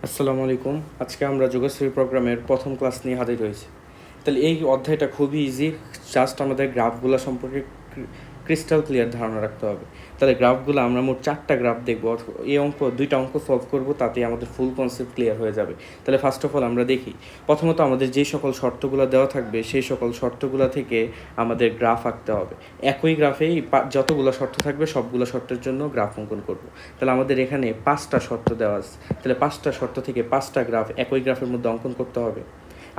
আসসালামু আলাইকুম। আজকে আমরা যোগশ্রী প্রোগ্রামের প্রথম ক্লাস নিয়ে হাজির হয়েছি। তাহলে এই অধ্যায়টা খুবই ইজি। জাস্ট আমাদের গ্রাফগুলো সম্পর্কে ক্রিস্টাল ক্লিয়ার ধারণা রাখতে হবে। তাহলে গ্রাফগুলো আমরা মোট 4টা গ্রাফ দেখব। এই দুইটা অঙ্ক সলভ করব, তাতে আমাদের ফুল কনসেপ্ট ক্লিয়ার হয়ে যাবে। তাহলে ফার্স্ট অফ অল আমরা দেখি, প্রথমত আমাদের যে সকল শর্তগুলো দেওয়া থাকবে সেই সকল শর্তগুলো থেকে আমাদের গ্রাফ আঁকতে হবে। একই গ্রাফেই যতগুলো শর্ত থাকবে সবগুলো শর্তের জন্য গ্রাফ অঙ্কন করব। তাহলে আমাদের এখানে 5টা শর্ত দেওয়া আছে। তাহলে 5টা শর্ত থেকে 5টা গ্রাফ একই গ্রাফের মধ্যে অঙ্কন করতে হবে।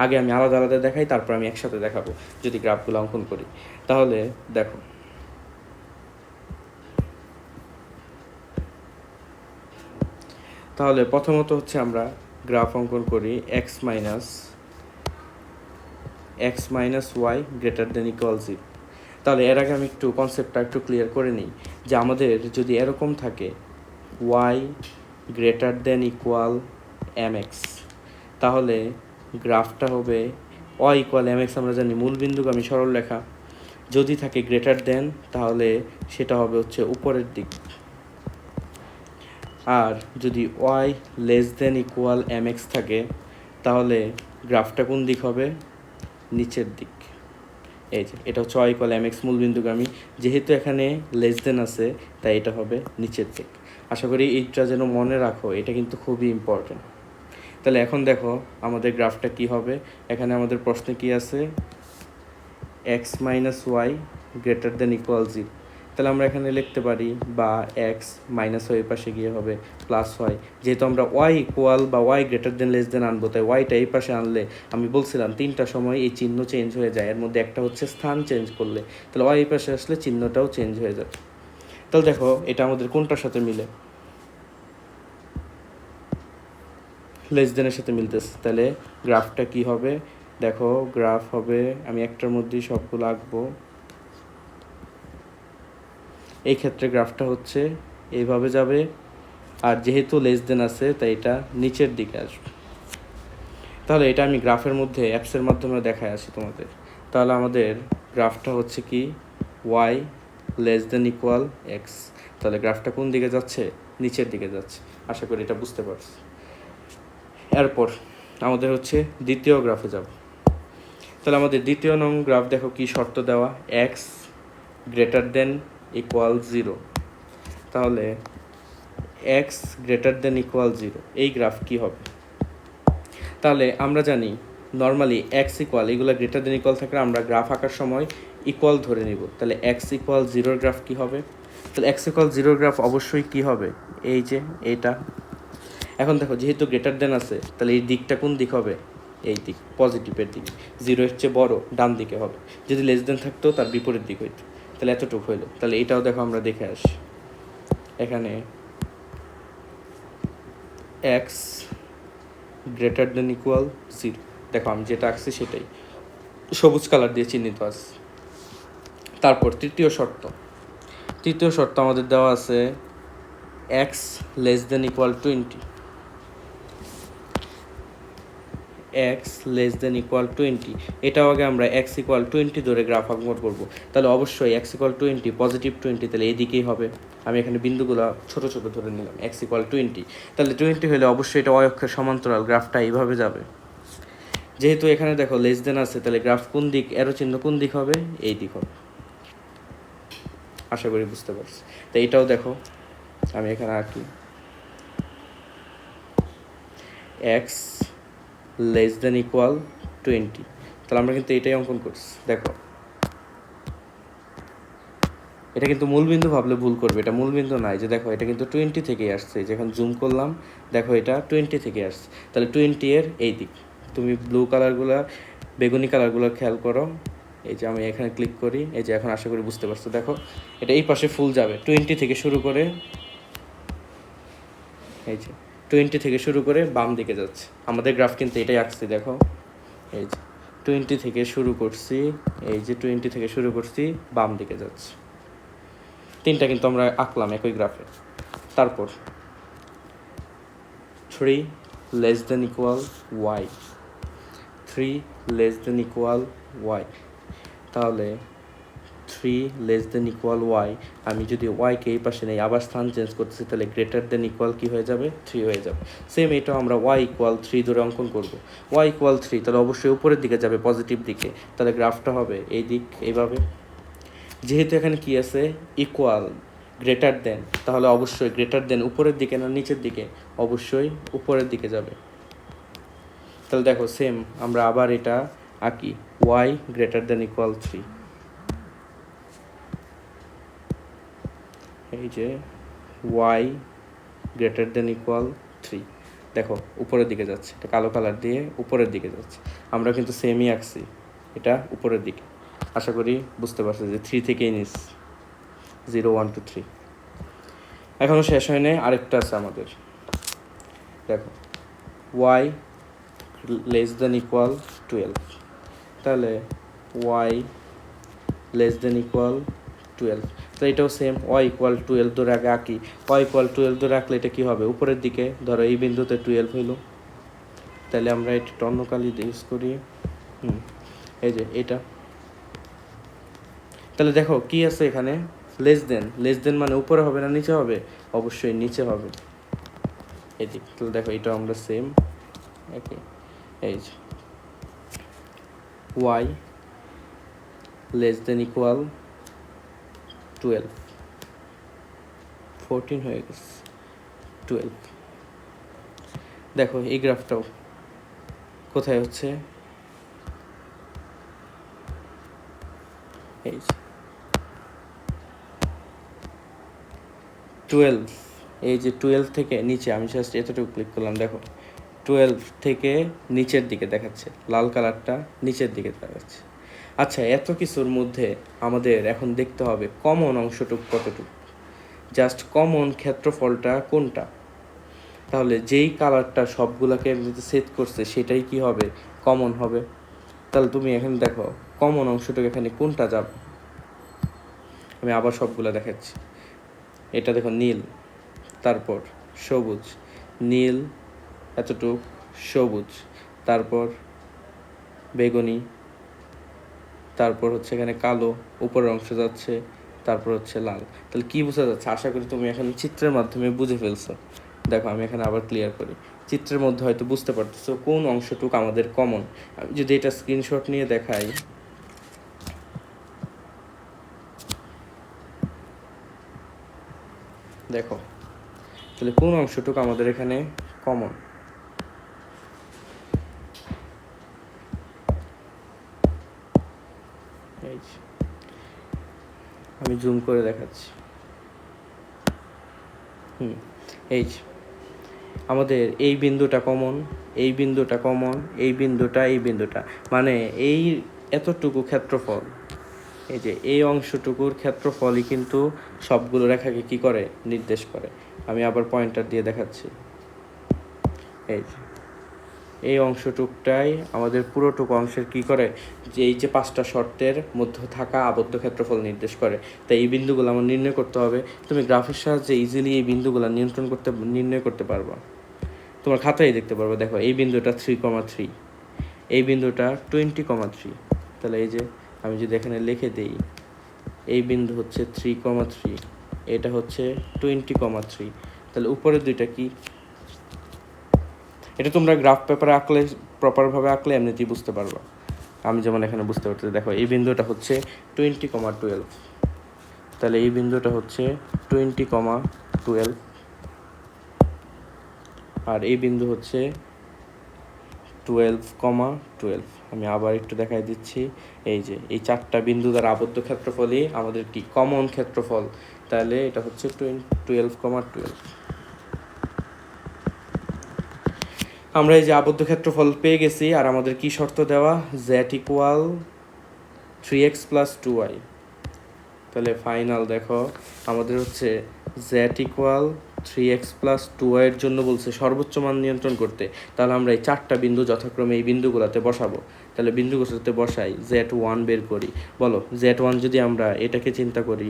আগে আমি আলাদা আলাদা দেখাই, তারপর আমি একসাথে দেখাবো যদি গ্রাফগুলো অঙ্কন করি। তাহলে দেখো, তাহলে প্রথমত হচ্ছে আমরা গ্রাফ অঙ্কন করি x minus y greater than equal 0। তাহলে এর আগে আমি একটু কনসেপ্টটা একটু ক্লিয়ার করে নিই যে আমাদের যদি এরকম থাকে y greater than equal mx, তাহলে গ্রাফটা হবে y ইকুয়াল mx। আমরা জানি মূলবিন্দুগামী সরলরেখা। যদি থাকে গ্রেটার দেন, তাহলে সেটা হবে হচ্ছে উপরের দিক। আর যদি y less than equal mx থাকে, তাহলে গ্রাফটা কোন দিক হবে? নিচের দিক। এই যে এটা হচ্ছে y ইকুয়াল mx মূলবিন্দুগামী, যেহেতু এখানে লেস দেন আছে তাই এটা হবে নিচের দিক। আশা করি এইটা যেন মনে রাখো, এটা কিন্তু খুবই ইম্পর্টেন্ট। তাহলে এখন দেখো আমাদের গ্রাফটা কি হবে। এখানে আমাদের প্রশ্নে কি আছে? x minus y greater than equal 0। তাহলে আমরা এখানে লিখতে পারি, বা এক্স মাইনাস ওয়াই পাশে গিয়ে হবে প্লাস ওয়াই। যেহেতু আমরা ওয়াই ইকুয়াল বা y greater than less than আনবো, তাই ওয়াইটা এই পাশে আনলে আমি বলছিলাম 3টা সময় এই চিহ্ন চেঞ্জ হয়ে যায়। এর মধ্যে একটা হচ্ছে স্থান চেঞ্জ করলে, তাহলে ওয়াই এই পাশে আসলে চিহ্নটাও চেঞ্জ হয়ে যাবে। তাহলে দেখো এটা আমাদের কোনটার সাথে মিলে? লেস দেনের সাথে মিলতেছে। তাহলে গ্রাফটা কি হবে? দেখো গ্রাফ হবে, আমি একটার মধ্যেই সবগুলো আঁকবো। এই ক্ষেত্রে গ্রাফটা হচ্ছে এইভাবে যাবে, আর যেহেতু লেস দেন আছে তাই এটা নিচের দিকে আসবে। তাহলে এটা আমি গ্রাফের মধ্যে অ্যাপসের মাধ্যমে দেখায় আসি তোমাদের। তাহলে আমাদের গ্রাফটা হচ্ছে কি y less than equal x. তাহলে গ্রাফটা কোন দিকে যাচ্ছে? নিচের দিকে যাচ্ছে। আশা করি এটা বুঝতে পারছি। এরপর আমাদের হচ্ছে দ্বিতীয় গ্রাফে যাব। তাহলে আমাদের দ্বিতীয় নং গ্রাফ দেখো কি শর্ত দেওয়া, এক্স গ্রেটার দেন ইকুয়াল 0। তাহলে এক্স গ্রেটার দেন ইকুয়াল 0 এই গ্রাফ কি হবে? তাহলে আমরা জানি নর্মালি এক্স ইকুয়াল, এগুলো গ্রেটার দেন ইকুয়াল থাকলে আমরা গ্রাফ আঁকার সময় ইকুয়াল ধরে নিব। তাহলে এক্স ইকুয়াল 0 গ্রাফ কি হবে? তাহলে এক্স ইকুয়াল 0 গ্রাফ অবশ্যই কি হবে? এই যে এইটা। এখন দেখো যেহেতু গ্রেটার দেন আছে, তাহলে এই দিকটা কোন দিক হবে? এই দিক, পজিটিভের দিক। 0 এর চেয়ে বড় ডান দিকে হবে। যদি লেস দেন থাকতো তার বিপরীত দিক হইতো। তাহলে এতটুকু হইলো। তাহলে এটাও দেখো আমরা দেখে আসি। এখানে এক্স গ্রেটার দেন ইকুয়াল 0। দেখো আমি যেটা আঁকছি সেটাই সবুজ কালার দিয়ে চিহ্নিত আছে। তারপর তৃতীয় শর্ত আমাদের দেওয়া আছে x less than equal 20। X less than equal 20, এটাও আগে আমরা এক্স ইকুয়াল 20 ধরে গ্রাফ অঙ্কন করবো। তাহলে অবশ্যই এক্স ইকুয়াল 20 পজিটিভ 20, তাহলে এদিকেই হবে। আমি এখানে বিন্দুগুলো ছোট ছোট ধরে নিলাম। এক্স ইকুয়াল 20, তাহলে 20 হলে অবশ্যই এটা ওয়াই অক্ষের সমান্তরাল, গ্রাফটা এইভাবে যাবে। যেহেতু এখানে দেখো লেস দেন আছে, তাহলে গ্রাফ কোন দিক, এরো চিহ্ন কোন দিক হবে? এই দিক হবে। আশা করি বুঝতে পারছি। তো এইটাও দেখো আমি এখানে আঁকি, এক্স লেস দেন ইকুয়াল 20। তাহলে আমরা কিন্তু এটাই অঙ্কন করছি। দেখো এটা কিন্তু মূলবিন্দু ভাবলে ভুল করবে, এটা মূলবিন্দু নাই। যে দেখো এটা কিন্তু 20 থেকেই আসছে, যখন জুম করলাম দেখো এটা 20 থেকে আসছে। তাহলে 20 এর এই দিক। তুমি ব্লু কালারগুলো, বেগুনি কালারগুলো খেয়াল করো। এই যে আমি এখানে ক্লিক করি, এই যে এখন আশা করি বুঝতে পারছো। দেখো এটা এই পাশে ফুল যাবে 20 থেকে শুরু করে, এই যে 20 থেকে শুরু করে বাম দিকে যাচ্ছে। আমাদের গ্রাফ কিন্তু এটাই আঁকছি। দেখো এই যে 20 থেকে শুরু করছি, এই যে 20 থেকে শুরু করছি, বাম দিকে যাচ্ছে। 3টা কিন্তু আমরা আঁকলাম একই গ্রাফে। তারপর 3 less than equal y, 3 less than equal y. তাহলে 3 লেস দেন ইকুয়াল ওয়াই, আমি যদি ওয়াইকে এই পাশে নেই আবার স্থান চেঞ্জ করতেছি, তাহলে গ্রেটার দেন ইকুয়াল কী হয়ে যাবে, 3 হয়ে যাবে। সেম এটাও আমরা ওয়াই ইকুয়াল 3 ধরে অঙ্কন করব। ওয়াই ইকুয়াল 3 তাহলে অবশ্যই উপরের দিকে যাবে, পজিটিভ দিকে, তাহলে গ্রাফটা হবে এই দিক এইভাবে। যেহেতু এখানে কি আছে ইকুয়াল গ্রেটার দেন, তাহলে অবশ্যই গ্রেটার দেন উপরের দিকে না নিচের দিকে, অবশ্যই উপরের দিকে যাবে। তাহলে দেখো সেম আমরা আবার এটা আঁকি, ওয়াই গ্রেটার দেন ইকুয়াল 3, এই যে ওয়াই গ্রেটার দেন ইকুয়াল 3, দেখো উপরের দিকে যাচ্ছে, এটা কালো কালার দিয়ে উপরের দিকে যাচ্ছে। আমরা কিন্তু সেমই আঁকছি, এটা উপরের দিকে। আশা করি বুঝতে পারছো যে 3 থেকেই নিস 0 1 2 3। এখনও শেষ হয় নাই, আরেকটা আছে আমাদের, দেখো ওয়াই লেস দেন ইকুয়াল 12, তাহলে ওয়াই লেস দেন ইকুয়াল 12, তো এটাও সেম ওয়াই ইকুয়াল 12 ধরে আগে আঁকি। ওয়াই ইকুয়াল 12 ধরে রাখলে এটা কী হবে, উপরের দিকে, ধরো এই বিন্দুতে 12 হইল, তাহলে আমরা এটা অন্য কালি ইউজ করি, এই যে এটা। তাহলে দেখো কি আছে এখানে, লেস দেন মানে উপরে হবে না নিচে হবে, অবশ্যই নিচে হবে এদিক। তাহলে দেখো এটা আমরা সেম ওকে, এই যে ওয়াই লেস দেন ইকুয়াল 12, 14 হয়ে গেছে 12। দেখো এই গ্রাফটাও কোথায় হচ্ছে, এই যে 12, এই যে 12 থেকে নিচে, আমি জাস্ট এতটুকু ক্লিক করলাম, দেখো 12 থেকে নিচের দিকে দেখাচ্ছে, লাল কালারটা নিচের দিকে দেখাচ্ছে। আচ্ছা, এত কিছুর মধ্যে আমাদের এখন দেখতে হবে কমন অংশটুকু কতটুকু, জাস্ট কমন ক্ষেত্রফলটা কোনটা। তাহলে যেই কালারটা সবগুলোকে সেট করছে সেটাই কি হবে, কমন হবে। তাহলে তুমি এখানে দেখো কমন অংশটুকু এখানে কোনটা যাবে, আমি আবার সবগুলো দেখাচ্ছি। এটা দেখো নীল, তারপর সবুজ, নীল এতটুক, সবুজ, তারপর বেগুনি, তারপর হচ্ছে এখানে কালো উপরের অংশ যাচ্ছে, তারপর হচ্ছে লাল। তাহলে কি বোঝা যাচ্ছে, আশা করি তুমি এখন চিত্রের মাধ্যমে বুঝে ফেলছো। দেখো আমি এখানে আবার ক্লিয়ার করি, চিত্রের মধ্যে হয়তো বুঝতে পারতেছো কোন অংশটুক আমাদের কমন। আমি যদি এটা স্ক্রিনশট নিয়ে দেখাই, দেখো তাহলে কোন অংশটুকু আমাদের এখানে কমন। আমি জুম করে দেখাচ্ছি, এই আমাদের এই বিন্দুটা কমন, এই বিন্দুটা কমন, এই বিন্দুটা, মানে এই এতটুকু ক্ষেত্রফল, এই যে এই অংশটুকুর ক্ষেত্রফলই কিন্তু সবগুলো রেখাকে কি করে, নির্দেশ করে। আমি আবার পয়েন্টার দিয়ে দেখাচ্ছি, এই অংশটুকটাই আমাদের পুরোটুকু অংশের কি করে, যে এই যে 5টা শর্তের মধ্যে থাকা আবদ্ধ ক্ষেত্রফল নির্দেশ করে। তাই এই বিন্দুগুলো আমার নির্ণয় করতে হবে। তুমি গ্রাফের সাহায্যে ইজিলি এই বিন্দুগুলো নির্ণয় করতে পারবা, তোমার খাতায় দেখতে পারবে। দেখো এই বিন্দুটা 3,3, এই বিন্দুটা 20,3, তাহলে এই যে আমি যদি এখানে লিখে দিই, এই বিন্দু হচ্ছে 3,3, এটা হচ্ছে 20,3, তাহলে উপরের দুইটা কি, এটা তোমরা গ্রাফ পেপারে আঁকলে, প্রপারভাবে আঁকলে এমনিতেই বুঝতে পারবা। আমি যেমন এখানে বুঝতে পারছি, দেখো এই বিন্দুটা হচ্ছে 20,12, তাহলে এই বিন্দুটা হচ্ছে 20,12, আর এই বিন্দু হচ্ছে 12,12। আমি আবার একটু দেখাই দিচ্ছি, এই যে এই 4টা বিন্দু দ্বারা আবদ্ধ ক্ষেত্রফলই আমাদের কি কমন ক্ষেত্রফল, তাহলে এটা হচ্ছে 12,12। আমরা এই যে আবদ্ধ ক্ষেত্রফল পেয়ে গেছি, আর আমাদের কি শর্ত দেওয়া, z ইকুয়াল 3x + 2y। তাহলে ফাইনাল দেখো আমাদের হচ্ছে z ইকুয়াল 3x + 2y এর জন্য বলছে সর্বোচ্চ মান নিয়ন্ত্রণ করতে। তাহলে আমরা এই 4টা বিন্দু যথাক্রমে এই বিন্দুগুলোতে বসাবো। তাহলে বিন্দুগুলোতে বসাই, z1 বের করি। বলো z1 যদি আমরা এটাকে চিন্তা করি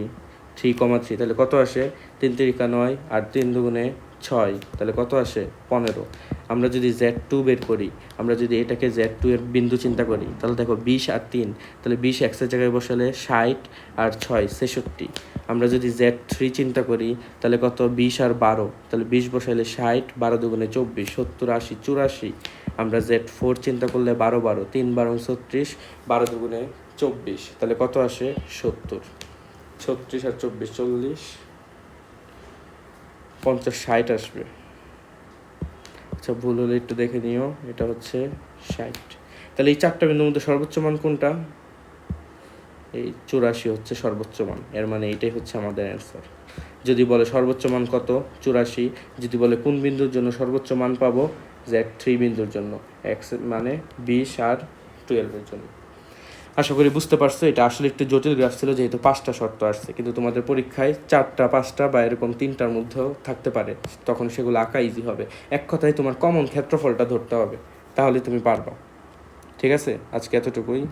3,3, তাহলে কত আসে, 3 × 9 আর 3 × 6, তাহলে কত আসে 15। আমরা যদি Z2 বের করি, আমরা যদি এটাকে Z2 এর বিন্দু চিন্তা করি, তাহলে দেখো 20 আর 3, তাহলে 20 এক্সের জায়গায় বসালে 60 আর 6 66। আমরা যদি Z3 চিন্তা করি, তাহলে কত 20 আর 12, তাহলে 20 বসাইলে 60, 12 দুগুণে 24, 70 80 84। আমরা Z4 চিন্তা করলে 12 12, 3 12 36, 12 দুগুণে 24, তাহলে কত আসে 70। 36 আর 24 40, 50 60 আসবে। আচ্ছা ভুল হলে একটু দেখে নিও, এটা হচ্ছে 60। তাহলে এই 4টা বিন্দুর মধ্যে সর্বোচ্চ মান কোনটা? এই 84 হচ্ছে সর্বোচ্চ মান, এর মানে এইটাই হচ্ছে আমাদের অ্যান্সার। যদি বলে সর্বোচ্চ মান কত 84, যদি বলে কোন বিন্দুর জন্য সর্বোচ্চ মান পাবো, Z3 বিন্দুর জন্য, এক্স মানে 20 আর 12 জন্য। আশা করি বুঝতে পারছো। এটা আসলে একটু জটিল গ্রাফ ছিল, যেহেতু 5টা শর্ত আসছে, কিন্তু তোমাদের পরীক্ষায় 4টা 5টা বা এরকম 3টার মধ্যেও থাকতে পারে, তখন সেগুলো আঁকা ইজি হবে। এক কথায় তোমার কমন ক্ষেত্রফলটা ধরতে হবে, তাহলে তুমি পারবা। ঠিক আছে, আজকে এতটুকুই।